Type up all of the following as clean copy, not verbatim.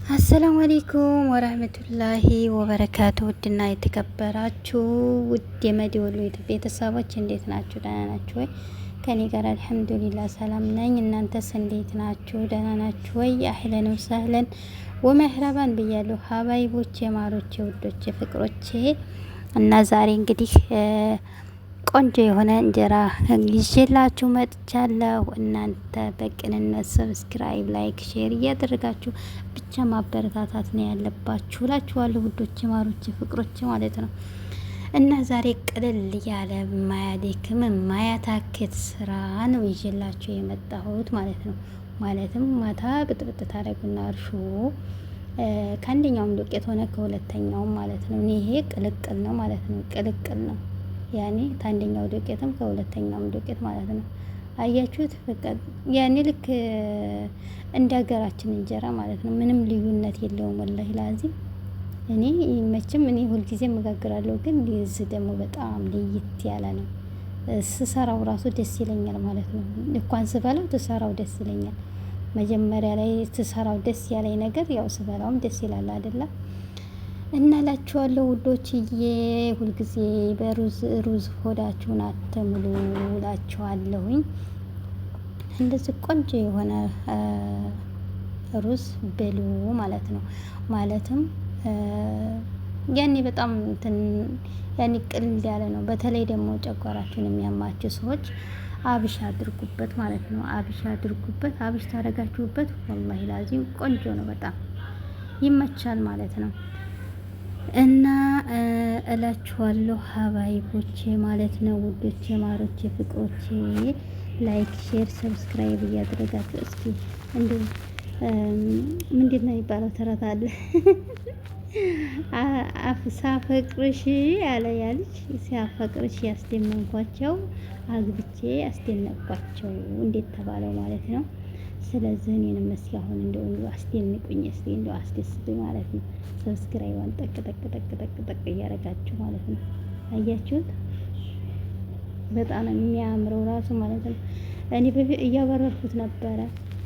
አሰላሙ አለይኩም ወራህመቱላሂ ወበረካቱ። ውድና የተከበራችሁ ውድ የመዲወሉ ቤተሰቦች እንዴት ናችሁ? ደህና ናችሁ ወይ? ከኔ ጋር አልሐምዱሊላህ ሰላም ነኝ። እናንተስ እንዴት ናችሁ? ደህና ናችሁ ወይ? አህለን ወሰህለን ወመህረባን ብያለሁ ሀባይቦቼ፣ ማሮቼ፣ ውዶቼ፣ ፍቅሮቼ እና ዛሬ እንግዲህ ቆንጆ የሆነ እንጀራ ይዤላችሁ መጥቻለሁ። እናንተ በቅንነት ሰብስክራይብ፣ ላይክ፣ ሼር እያደረጋችሁ ብቻ ማበረታታት ነው ያለባችሁ እላችኋለሁ ውዶቼ፣ ማሮቼ፣ ፍቅሮቼ ማለት ነው። እና ዛሬ ቅልል ያለ ማያደክም ማያታክት ስራ ነው ይዤላችሁ የመጣሁት ማለት ነው። ማለትም ማታ ብጥብጥ ታደርጉና እርሾ ከአንደኛውም ዱቄት ሆነ ከሁለተኛውም ማለት ነው። ይሄ ቅልቅል ነው ማለት ነው። ቅልቅል ነው ያኔ ከአንደኛው ዱቄትም ከሁለተኛውም ዱቄት ማለት ነው። አያችሁት? በቃ ያኔ ልክ እንደ ሀገራችን እንጀራ ማለት ነው። ምንም ልዩነት የለውም። ወላሂ ላዚም እኔ መቼም እኔ ሁልጊዜ መጋግራለሁ፣ ግን እዚህ ደግሞ በጣም ለየት ያለ ነው። ስሰራው ራሱ ደስ ይለኛል ማለት ነው። እንኳን ስበላው ትሰራው ደስ ይለኛል። መጀመሪያ ላይ ትሰራው ደስ ያለኝ ነገር ያው ስበላውም ደስ ይላል አይደለ? እና ላችኋለሁ ውዶችዬ፣ ሁልጊዜ በሩዝ ሆዳችሁን አትሙሉ ላችኋለሁኝ። እንደዚህ ቆንጆ የሆነ ሩዝ ብሉ ማለት ነው። ማለትም ያኔ በጣም ያኔ ቅልል ያለ ነው። በተለይ ደግሞ ጨጓራችሁን የሚያማችሁ ሰዎች አብሽ አድርጉበት ማለት ነው። አብሽ አድርጉበት። አብሽ ታደርጋችሁበት ወላሂ ላዚም ቆንጆ ነው። በጣም ይመቻል ማለት ነው። እና እላችኋለሁ ሀባይቦቼ ማለት ነው ውዶቼ፣ ማሮቼ፣ ፍቅሮቼ ላይክ፣ ሼር፣ ሰብስክራይብ እያደረጋችሁ እስኪ እንዴ ምንድን ነው የሚባለው ተረት አለ ሳፈቅርሽ ያለ ያልሽ ሲያፈቅርሽ ያስደመንኳቸው አግብቼ ያስደነቅኳቸው እንዴት ተባለው ማለት ነው። ስለዚህ እኔንም እስኪ አሁን እንደው አስደንቁኝ እስኪ እንደው አስደስቱኝ ማለት ነው። ሰብስክራይቧን ጠቅ ጠቅ ጠቅ ጠቅ ጠቅ እያደረጋችሁ ማለት ነው። አያችሁት? በጣም የሚያምረው ራሱ ማለት ነው። እኔ በፊት እያበረርኩት ነበረ፣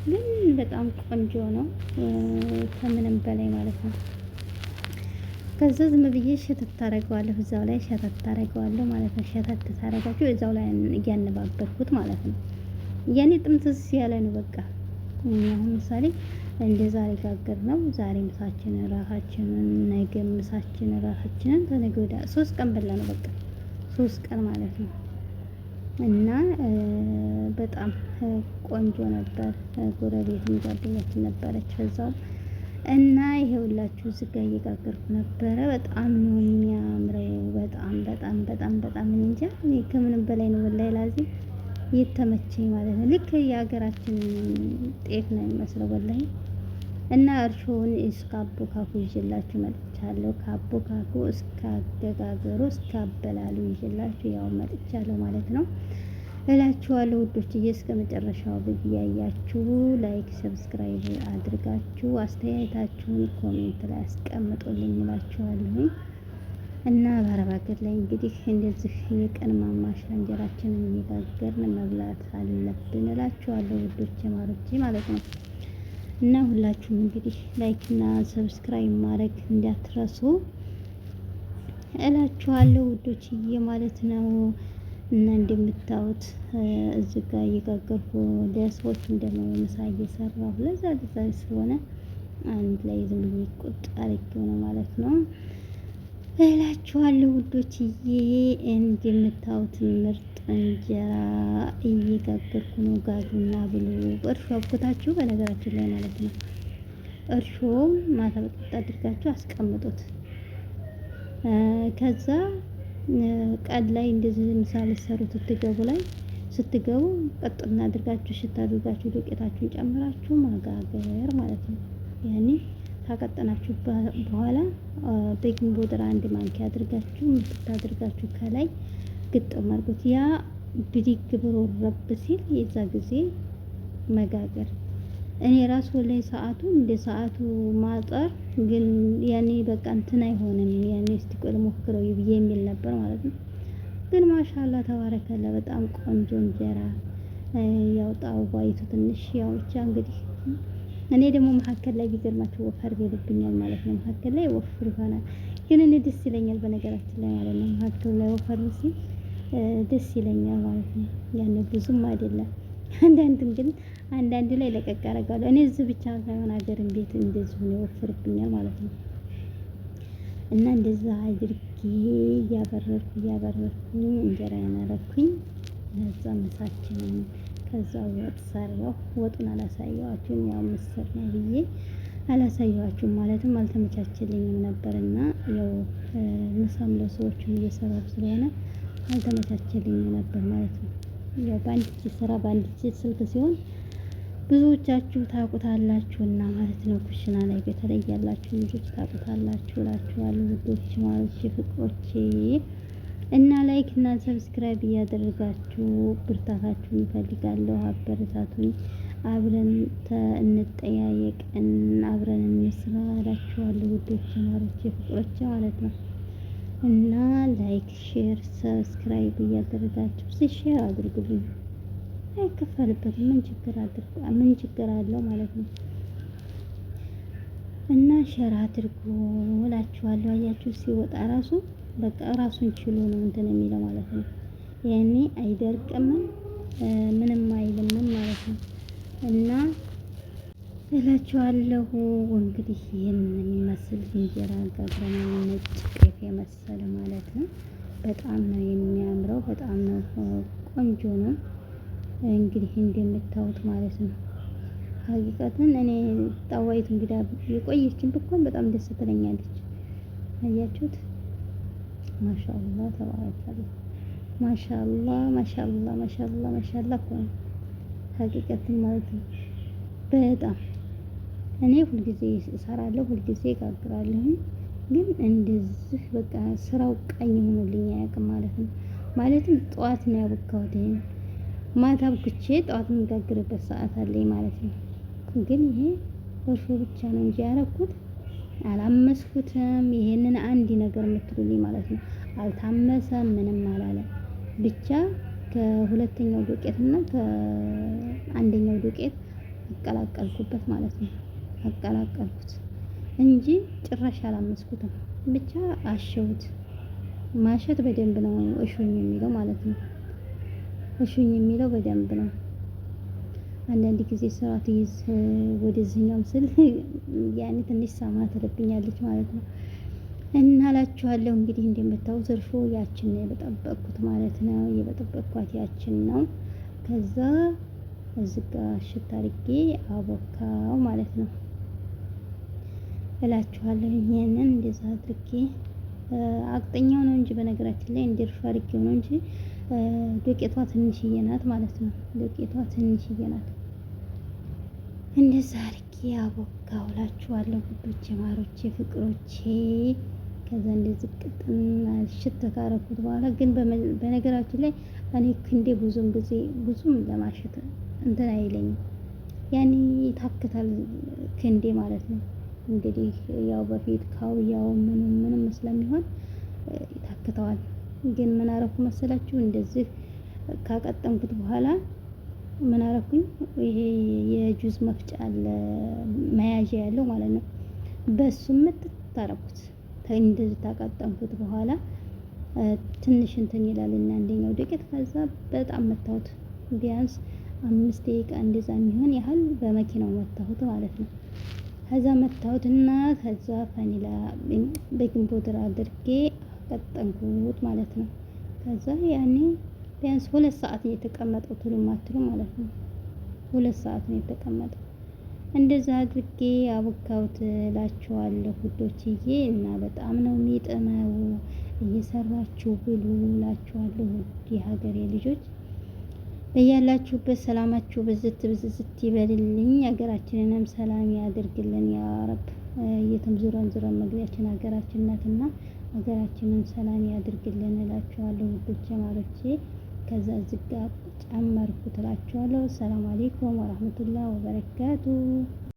ግን በጣም ቆንጆ ነው ከምንም በላይ ማለት ነው። ከዛ ዝም ብዬ ሸተት ታደርገዋለሁ፣ እዛው ላይ ሸተት ታደርገዋለሁ ማለት ነው። ሸተት ታደርጋችሁ እዛው ላይ እያነባበርኩት ማለት ነው። ያኔ ጥምትስ ያለ ነው በቃ። አሁን ምሳሌ እንደ ዛሬ ጋገር ነው። ዛሬ ምሳችንን ራሳችንን፣ ነገ ምሳችንን ራሳችንን፣ ተነገ ወዲያ 3 ቀን በላ ነው በቃ 3 ቀን ማለት ነው። እና በጣም ቆንጆ ነበር። ጎረቤትም ጓደኛችን ነበረች በዛው እና ይሄውላችሁ እዚህ ጋር እየጋገርኩ ነበረ። በጣም ነው የሚያምረው። በጣም በጣም በጣም በጣም እንጃ እኔ ከምንም በላይ ነው ወላሂ ላዚም የተመቸኝ ማለት ነው። ልክ የሀገራችን ጤፍ ነው የሚመስለው ወላሂ። እና እርሾውን እስከ አቦካኩ ይዤላችሁ መጥቻለሁ። ከአቦካኩ እስከ አገጋገሩ እስከ አበላሉ ይዤላችሁ ያው መጥቻለሁ ማለት ነው እላችኋለሁ ውዶችዬ። እስከ መጨረሻው ብያያችሁ ላይክ፣ ሰብስክራይብ አድርጋችሁ አስተያየታችሁን ኮሜንት ላይ አስቀምጡልኝ እላችኋለሁ። እና በአረብ ሀገር ላይ እንግዲህ እንደዚህ የቀን ማማሻ እንጀራችንን እየጋገርን መብላት አለብን እላችኋለሁ ውዶቼ፣ ማሮቼ ማለት ነው። እና ሁላችሁም እንግዲህ ላይክ እና ሰብስክራይብ ማድረግ እንዳትረሱ እላችኋለሁ ውዶችዬ ማለት ነው። እና እንደምታዩት እዚህ ጋር እየጋገርኩ ለሰዎችም ደግሞ ምሳ እየሰራሁ ለዛ ስለሆነ አንድ ላይ ዝም ብዬ ቁጭ አድርጌው ነው ማለት ነው እላችኋለሁ ውዶችዬ። እንደምታዩት ምርጥ እንጀራ እየጋገርኩ ነው። ጋዙና ብሉ። እርሾ አብኩታችሁ በነገራችን ላይ ማለት ነው። እርሾ ማታ በጥብጥ አድርጋችሁ አስቀምጡት። ከዛ ቀን ላይ እንደዚህ ምሳሌ ሰሩት ስትገቡ ቀጥና አድርጋችሁ ሽታ አድርጋችሁ ዱቄታችሁን ጨምራችሁ ማጋገር ማለት ነው። ያኔ ታቀጠናችሁ በኋላ ቤኪንግ ፓውደር 1 ማንኪያ አድርጋችሁ ምጥጥ አድርጋችሁ ከላይ ግጥም አድርጉት። ያ ብድግ ብሎ ረብ ሲል የዛ ጊዜ መጋገር። እኔ ራሱ ላይ ሰዓቱ እንደ ሰዓቱ ማጠር ግን ያኔ በቃ እንትን አይሆንም። ያኔ እስቲ ቆይ ሞክረው ብዬ የሚል ነበር ማለት ነው። ግን ማሻአላ ተባረከላ በጣም ቆንጆ እንጀራ። ያው ጣውባይቱ ትንሽ ያው ብቻ እንግዲህ እኔ ደግሞ መካከል ላይ ቢገርማችሁ ወፈር ይልብኛል ማለት ነው። መካከል ላይ ወፍር ይሆናል፣ ግን እኔ ደስ ይለኛል በነገራችን ላይ ማለት ነው። መካከል ላይ ወፈር ሲል ደስ ይለኛል ማለት ነው። ያን ብዙም አይደለም። አንዳንድም ግን አንዳንድ ላይ ለቀቅ አደርጋለሁ። እኔ እዚህ ብቻ ሳይሆን ሀገርም ቤት እንደዚሁ ነው ይወፍርብኛል ማለት ነው። እና እንደዛ አድርጌ እያበረርኩኝ እንጀራዬን አረኩኝ። ከዛ ምሳችንን ከዛ ወጥ ሰራሁ። ወጡን አላሳየኋችሁም፣ ያው ምስር ነው ብዬ አላሳየኋችሁም ማለትም አልተመቻቸልኝም ነበርና ያው ምሳም ለሰዎችም እየሰራሁ ስለሆነ አልተመቻቸልኝም ነበር ማለት ነው። ያው በአንድ እጅ ስራ በአንድ እጅ ስልክ ሲሆን ብዙዎቻችሁ ታውቁታላችሁና ማለት ነው። ኩሽና ላይ በተለይ ያላችሁ ልጆች ታውቁታላችሁ እላችኋለሁ ውዶች፣ ማሮቼ፣ ፍቅሮቼ እና ላይክ እና ሰብስክራይብ እያደረጋችሁ ብርታታችሁን እፈልጋለሁ። አበረታቱኝ፣ አብረን እንጠያየቅ፣ አብረን እንስራ እላችኋለሁ ውዶች፣ ማሮቼ፣ ፍቅሮቼ ማለት ነው። እና ላይክ ሼር ሰብስክራይብ እያደረጋችሁ ሼር አድርጉልኝ። አይከፈልበትም። ምን ችግር አለው ማለት ነው። እና ሼር አድርጉ እላችኋለሁ። አያችሁ ሲወጣ ራሱ በቃ ራሱን ችሎ ነው እንትን የሚለው ማለት ነው። ያኔ አይደርቅም ምንም አይልም ማለት ነው። እና እላችኋለሁ እንግዲህ ይህን የሚመስል እንጀራ ጋግረናል። ነጭ ጤፍ የመሰለ ማለት ነው። በጣም ነው የሚያምረው። በጣም ነው ቆንጆ ነው። እንግዲህ እንደምታዩት ማለት ነው። ሀቂቀትን እኔ ጣዋይቱ እንግዲህ የቆየችን ብኮን በጣም ደስ ትለኛለች። አያችሁት? ማሻአላህ ተባረከ። ማሻአላህ ማሻአላህ ማሻአላህ ማሻአላህ እኮ ነው ሀቂቀትን ማለት ነው። በጣም እኔ ሁልጊዜ እሰራለሁ፣ ሁልጊዜ እጋግራለሁ። ግን እንደዚህ በቃ ስራው ቀኝ ሆኖልኝ አያውቅም ማለት ነው። ማለትም ጠዋት ነው ያቦካሁት። ማታ ብቻ ጠዋት የምጋግርበት ሰዓት አለኝ ማለት ነው። ግን ይሄ እርሾ ብቻ ነው እንጂ ያረኩት አላመስኩትም። ይሄንን አንድ ነገር የምትሉልኝ ማለት ነው። አልታመሰም፣ ምንም አላለም። ብቻ ከሁለተኛው ዱቄት እና ከአንደኛው ዱቄት አቀላቀልኩበት ማለት ነው። አቀላቀልኩት እንጂ ጭራሽ አላመስኩትም። ብቻ አሸሁት። ማሸት በደንብ ነው እሹኝ የሚለው ማለት ነው። እሹኝ የሚለው በደንብ ነው። አንዳንድ ጊዜ ስራ ትይዝ ወደዚህኛው ስል ያኔ ትንሽ ሳማ ትልብኛለች ማለት ነው። እና እላችኋለሁ እንግዲህ እንደምታዩት እርሾ ያችን ነው የበጠበቅኩት ማለት ነው። የበጠበቅኳት ያችን ነው። ከዛ እዚህ ጋር እሽት አድርጌ አቦካው ማለት ነው እላችኋለሁ። ይሄንን እንደዛ አድርጌ አቅጠኛው ነው እንጂ በነገራችን ላይ እንደ እርሾ አድርጌው ነው እንጂ ዱቄቷ ትንሽዬ ናት ማለት ነው። ዱቄቷ ትንሽዬ ናት። እንደዛ አድርጌ አቦካው እላችኋለሁ ውዶቼ፣ ማሮቼ፣ ፍቅሮቼ። ከዛ እንደዚህ ቅጥን ሽት ካረኩት በኋላ ግን በነገራችን ላይ እኔ ክንዴ ብዙም ለማሸት እንትን አይለኝም። ያኔ ይታክታል ክንዴ ማለት ነው። እንግዲህ ያው በፊት ካውያው ምንም ስለሚሆን ይታክተዋል። ግን ምን አረኩ መሰላችሁ? እንደዚህ ካቀጠምኩት በኋላ ምን አረኩኝ? ይሄ የጁዝ መፍጫ አለ መያዣ ያለው ማለት ነው። በሱ ምትታረኩት እንደዚህ ታቀጠምኩት በኋላ ትንሽ እንትን ይላልና አንደኛው ዱቄት ከዛ በጣም መታሁት። ቢያንስ 5 ደቂቃ እንደዛ የሚሆን ያህል በመኪናው መታሁት ማለት ነው። ከዛ መታሁትና ከዛ ቫኒላ ቤኪንግ ፓውደር አድርጌ ቀጠንኩት ማለት ነው። ከዛ ያኔ ቢያንስ 2 ሰዓት ነው የተቀመጠው። ትሉማትሉ ማለት ነው። 2 ሰዓት ነው የተቀመጠው። እንደዛ አድርጌ አቦካሁት እላችኋለሁ ውዶችዬ። እና በጣም ነው የሚጥመው። እየሰራችሁ ብሉ እላችኋለሁ የሀገሬ ልጆች። በያላችሁበት ሰላማችሁ ብዝት ይበልልኝ። ሀገራችንንም ሰላም ያድርግልን ያ ረብ። የትም ዙረን መግቢያችን ሀገራችን ናትና ሀገራችንን ሰላም ያድርግልን እላችኋለሁ ውዶቼ፣ ማሮቼ። ከዛ ዝጋ ጨመርኩት እላችኋለሁ። ሰላም አለይኩም ወራህመቱላሂ ወበረካቱ።